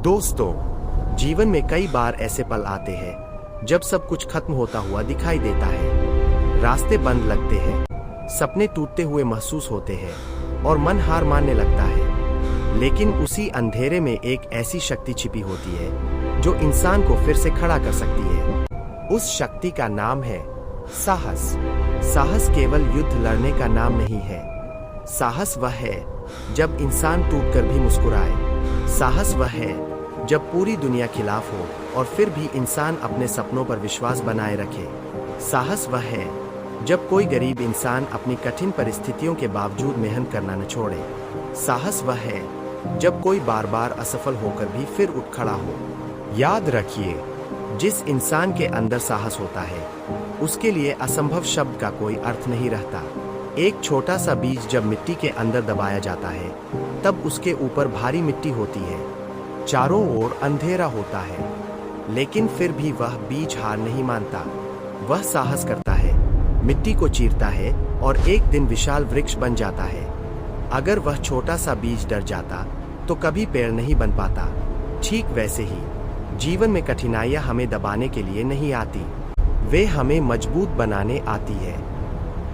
दोस्तों, जीवन में कई बार ऐसे पल आते हैं जब सब कुछ खत्म होता हुआ दिखाई देता है। रास्ते बंद लगते हैं, सपने टूटते हुए महसूस होते हैं और मन हार मानने लगता है। लेकिन उसी अंधेरे में एक ऐसी शक्ति छिपी होती है जो इंसान को फिर से खड़ा कर सकती है। उस शक्ति का नाम है साहस। साहस केवल युद्ध लड़ने का नाम नहीं है। साहस वह है जब इंसान टूटकर भी मुस्कुराए। साहस वह है जब पूरी दुनिया खिलाफ हो और फिर भी इंसान अपने सपनों पर विश्वास बनाए रखे। साहस वह है जब कोई गरीब इंसान अपनी कठिन परिस्थितियों के बावजूद मेहनत करना न छोड़े। साहस वह है जब कोई बार बार असफल होकर भी फिर उठ खड़ा हो। याद रखिए, जिस इंसान के अंदर साहस होता है उसके लिए असंभव शब्द का कोई अर्थ नहीं रहता। एक छोटा सा बीज जब मिट्टी के अंदर दबाया जाता है तब उसके ऊपर भारी मिट्टी होती है, चारों ओर अंधेरा होता है, लेकिन फिर भी वह बीज हार नहीं मानता। वह साहस करता है, मिट्टी को चीरता है और एक दिन विशाल वृक्ष बन जाता है। अगर वह छोटा सा बीज डर जाता तो कभी पेड़ नहीं बन पाता। ठीक वैसे ही जीवन में कठिनाइयां हमें दबाने के लिए नहीं आती, वे हमें मजबूत बनाने आती है।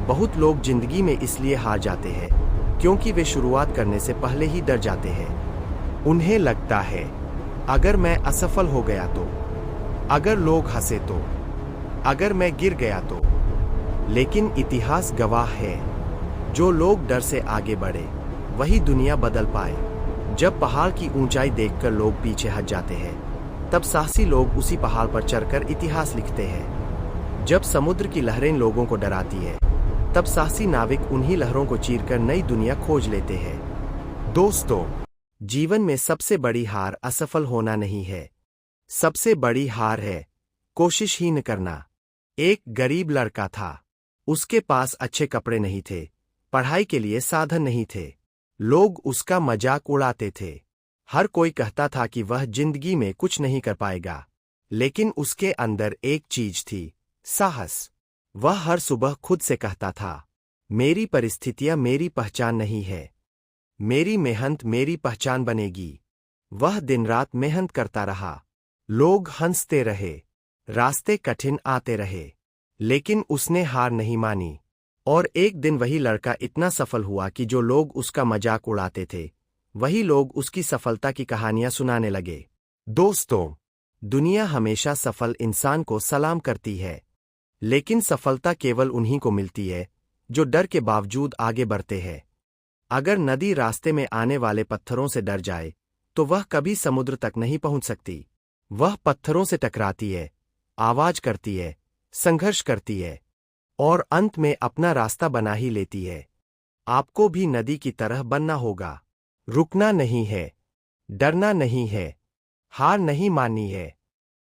बहुत लोग जिंदगी में इसलिए हार जाते हैं क्योंकि वे शुरुआत करने से पहले ही डर जाते हैं। उन्हें लगता है, अगर मैं असफल हो गया तो, अगर लोग हंसे तो, अगर मैं गिर गया तो। लेकिन इतिहास गवाह है, जो लोग डर से आगे बढ़े वही दुनिया बदल पाए। जब पहाड़ की ऊंचाई देखकर लोग पीछे हट जाते हैं, तब साहसी लोग उसी पहाड़ पर चढ़कर इतिहास लिखते हैं। जब समुद्र की लहरें लोगों को डराती है, तब साहसी नाविक उन्हीं लहरों को चीरकर नई दुनिया खोज लेते हैं। दोस्तों, जीवन में सबसे बड़ी हार असफल होना नहीं है, सबसे बड़ी हार है कोशिश ही न करना। एक गरीब लड़का था, उसके पास अच्छे कपड़े नहीं थे, पढ़ाई के लिए साधन नहीं थे, लोग उसका मजाक उड़ाते थे। हर कोई कहता था कि वह जिंदगी में कुछ नहीं कर पाएगा, लेकिन उसके अंदर एक चीज थी, साहस। वह हर सुबह खुद से कहता था, मेरी परिस्थितियां मेरी पहचान नहीं है, मेरी मेहनत मेरी पहचान बनेगी। वह दिन रात मेहनत करता रहा, लोग हंसते रहे, रास्ते कठिन आते रहे, लेकिन उसने हार नहीं मानी। और एक दिन वही लड़का इतना सफल हुआ कि जो लोग उसका मजाक उड़ाते थे वही लोग उसकी सफलता की कहानियां सुनाने लगे। दोस्तों, दुनिया हमेशा सफल इंसान को सलाम करती है, लेकिन सफलता केवल उन्हीं को मिलती है जो डर के बावजूद आगे बढ़ते हैं। अगर नदी रास्ते में आने वाले पत्थरों से डर जाए तो वह कभी समुद्र तक नहीं पहुंच सकती। वह पत्थरों से टकराती है, आवाज करती है, संघर्ष करती है और अंत में अपना रास्ता बना ही लेती है। आपको भी नदी की तरह बनना होगा। रुकना नहीं है, डरना नहीं है, हार नहीं माननी है।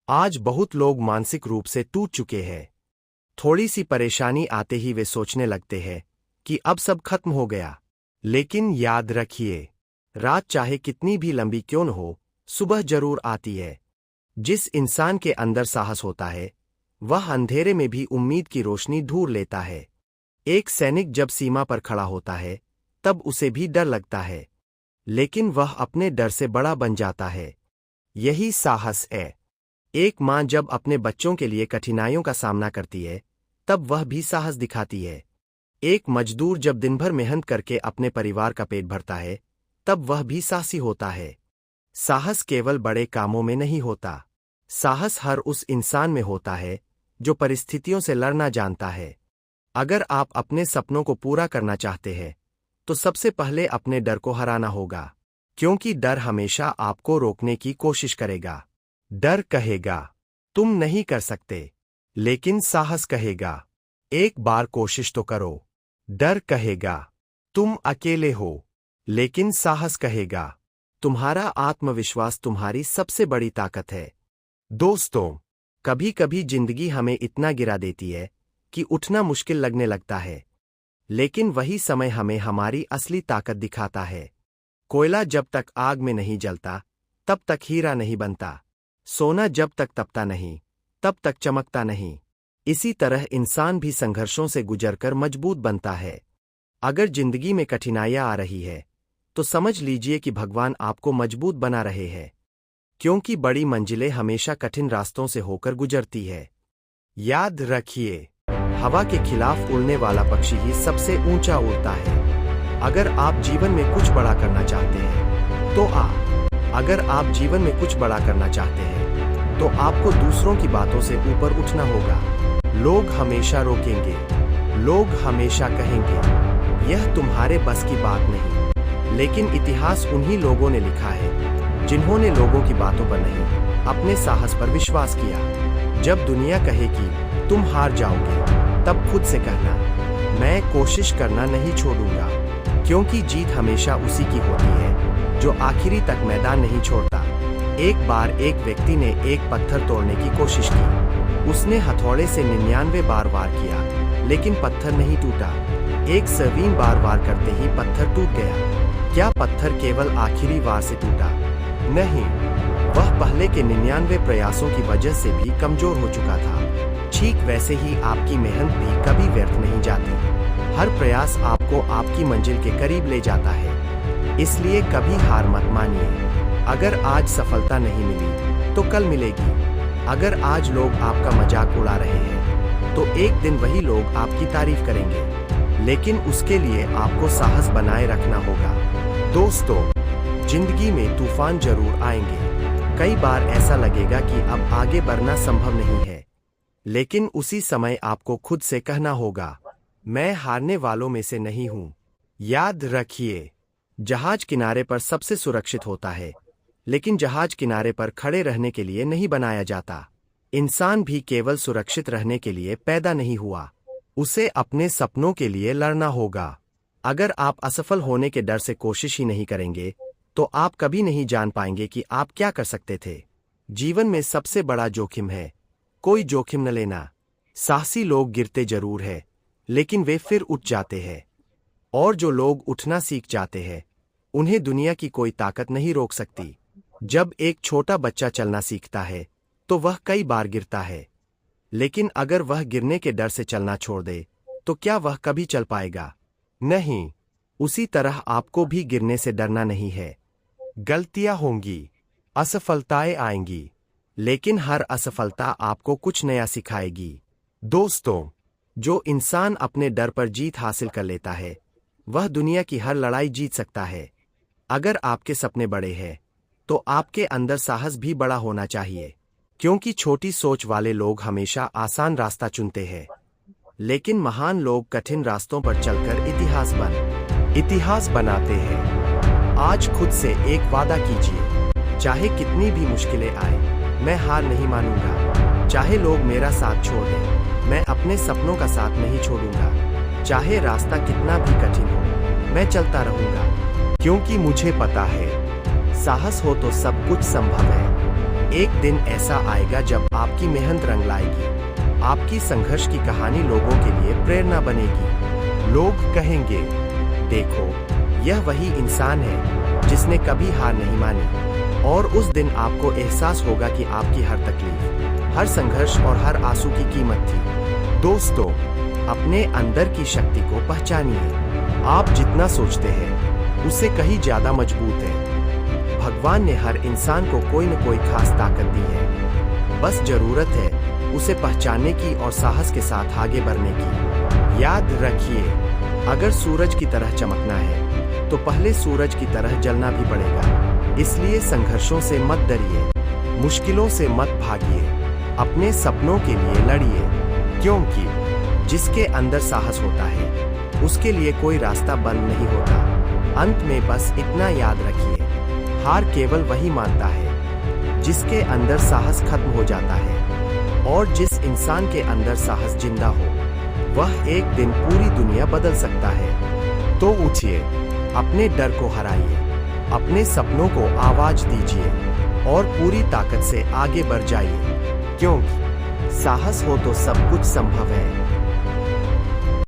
आज बहुत लोग मानसिक रूप से टूट चुके हैं। थोड़ी सी परेशानी आते ही वे सोचने लगते हैं कि अब सब खत्म हो गया। लेकिन याद रखिए, रात चाहे कितनी भी लंबी क्यों न हो, सुबह जरूर आती है। जिस इंसान के अंदर साहस होता है वह अंधेरे में भी उम्मीद की रोशनी ढूंढ लेता है। एक सैनिक जब सीमा पर खड़ा होता है तब उसे भी डर लगता है, लेकिन वह अपने डर से बड़ा बन जाता है। यही साहस है। एक मां जब अपने बच्चों के लिए कठिनाइयों का सामना करती है तब वह भी साहस दिखाती है। एक मजदूर जब दिन भर मेहनत करके अपने परिवार का पेट भरता है तब वह भी साहसी होता है। साहस केवल बड़े कामों में नहीं होता, साहस हर उस इंसान में होता है जो परिस्थितियों से लड़ना जानता है। अगर आप अपने सपनों को पूरा करना चाहते हैं तो सबसे पहले अपने डर को हराना होगा, क्योंकि डर हमेशा आपको रोकने की कोशिश करेगा। डर कहेगा, तुम नहीं कर सकते, लेकिन साहस कहेगा, एक बार कोशिश तो करो। डर कहेगा, तुम अकेले हो, लेकिन साहस कहेगा, तुम्हारा आत्मविश्वास तुम्हारी सबसे बड़ी ताकत है। दोस्तों, कभी कभी जिंदगी हमें इतना गिरा देती है कि उठना मुश्किल लगने लगता है, लेकिन वही समय हमें हमारी असली ताकत दिखाता है। कोयला जब तक आग में नहीं जलता तब तक हीरा नहीं बनता। सोना जब तक तपता नहीं तब तक चमकता नहीं। इसी तरह इंसान भी संघर्षों से गुजरकर मजबूत बनता है। अगर जिंदगी में कठिनाइयां आ रही है तो समझ लीजिए कि भगवान आपको मजबूत बना रहे हैं। क्योंकि बड़ी मंजिलें हमेशा कठिन रास्तों से होकर गुजरती है। याद रखिए, हवा के खिलाफ उड़ने वाला पक्षी ही सबसे ऊंचा उड़ता है। अगर आप जीवन में कुछ बड़ा करना चाहते हैं तो आपको दूसरों की बातों से ऊपर उठना होगा। लोग हमेशा रोकेंगे, लोग हमेशा कहेंगे यह तुम्हारे बस की बात नहीं, लेकिन इतिहास उन्हीं लोगों ने लिखा है जिन्होंने लोगों की बातों पर नहीं, अपने साहस पर विश्वास किया। जब दुनिया कहेगी तुम हार जाओगे, तब खुद से कहना, मैं कोशिश करना नहीं छोड़ूंगा, क्योंकि जीत हमेशा उसी की होती है जो आखिरी तक मैदान नहीं छोड़ता। एक बार एक व्यक्ति ने एक पत्थर तोड़ने की कोशिश की। उसने हथौड़े से 99 बार वार किया, लेकिन पत्थर नहीं टूटा। 100वीं बार वार करते ही पत्थर टूट गया। क्या पत्थर केवल आखिरी वार से टूटा? नहीं, वह पहले के 99 प्रयासों की वजह से भी कमजोर हो चुका था। ठीक वैसे ही आपकी मेहनत भी कभी व्यर्थ नहीं जाती। हर प्रयास आपको आपकी मंजिल के करीब ले जाता है। इसलिए कभी हार मत मानिए। अगर आज सफलता नहीं मिली तो कल मिलेगी। अगर आज लोग आपका मजाक उड़ा रहे हैं तो एक दिन वही लोग आपकी तारीफ करेंगे, लेकिन उसके लिए आपको साहस बनाए रखना होगा। दोस्तों, जिंदगी में तूफान जरूर आएंगे। कई बार ऐसा लगेगा कि अब आगे बढ़ना संभव नहीं है, लेकिन उसी समय आपको खुद से कहना होगा, मैं हारने वालों में से नहीं हूं। याद रखिए, जहाज किनारे पर सबसे सुरक्षित होता है, लेकिन जहाज किनारे पर खड़े रहने के लिए नहीं बनाया जाता। इंसान भी केवल सुरक्षित रहने के लिए पैदा नहीं हुआ, उसे अपने सपनों के लिए लड़ना होगा। अगर आप असफल होने के डर से कोशिश ही नहीं करेंगे तो आप कभी नहीं जान पाएंगे कि आप क्या कर सकते थे। जीवन में सबसे बड़ा जोखिम है कोई जोखिम न लेना। साहसी लोग गिरते जरूर है, लेकिन वे फिर उठ जाते हैं। और जो लोग उठना सीख जाते हैं, उन्हें दुनिया की कोई ताकत नहीं रोक सकती। जब एक छोटा बच्चा चलना सीखता है तो वह कई बार गिरता है, लेकिन अगर वह गिरने के डर से चलना छोड़ दे तो क्या वह कभी चल पाएगा? नहीं। उसी तरह आपको भी गिरने से डरना नहीं है। गलतियां होंगी, असफलताएं आएंगी, लेकिन हर असफलता आपको कुछ नया सिखाएगी। दोस्तों, जो इंसान अपने डर पर जीत हासिल कर लेता है, वह दुनिया की हर लड़ाई जीत सकता है। अगर आपके सपने बड़े हैं, तो आपके अंदर साहस भी बड़ा होना चाहिए, क्योंकि छोटी सोच वाले लोग हमेशा आसान रास्ता चुनते हैं, लेकिन महान लोग कठिन रास्तों पर चलकर इतिहास बनाते हैं। आज खुद से एक वादा कीजिए, चाहे कितनी भी मुश्किलें आए, मैं हार नहीं मानूंगा। चाहे लोग मेरा साथ छोड़ दें, मैं अपने सपनों का साथ नहीं छोड़ूंगा। चाहे रास्ता कितना भी कठिन हो, मैं चलता रहूंगा, क्योंकि मुझे पता है साहस हो तो सब कुछ संभव है। एक दिन ऐसा आएगा जब आपकी मेहनत रंग लाएगी, आपकी संघर्ष की कहानी लोगों के लिए प्रेरणा बनेगी। लोग कहेंगे, देखो, यह वही इंसान है जिसने कभी हार नहीं मानी। और उस दिन आपको एहसास होगा कि आपकी हर तकलीफ, हर संघर्ष और हर आंसू की कीमत थी। दोस्तों, अपने अंदर की शक्ति को पहचानिए। आप जितना सोचते हैं उससे कहीं ज्यादा मजबूत है। भगवान ने हर इंसान को कोई न कोई खास ताकत दी है, बस जरूरत है उसे पहचानने की और साहस के साथ आगे बढ़ने की। याद रखिए, अगर सूरज की तरह चमकना है तो पहले सूरज की तरह जलना भी पड़ेगा। इसलिए संघर्षों से मत डरिए, मुश्किलों से मत भागिए, अपने सपनों के लिए लड़िए, क्योंकि जिसके अंदर साहस होता है उसके लिए कोई रास्ता बंद नहीं होता। अंत में बस इतना याद रखिए, हार केवल वही मानता है जिसके अंदर साहस खत्म हो जाता है, और जिस इंसान के अंदर साहस जिंदा हो, वह एक दिन पूरी दुनिया बदल सकता है। तो उठिए, अपने डर को हराइए, अपने सपनों को आवाज दीजिए और पूरी ताकत से आगे बढ़ जाइए, क्योंकि साहस हो तो सब कुछ संभव है।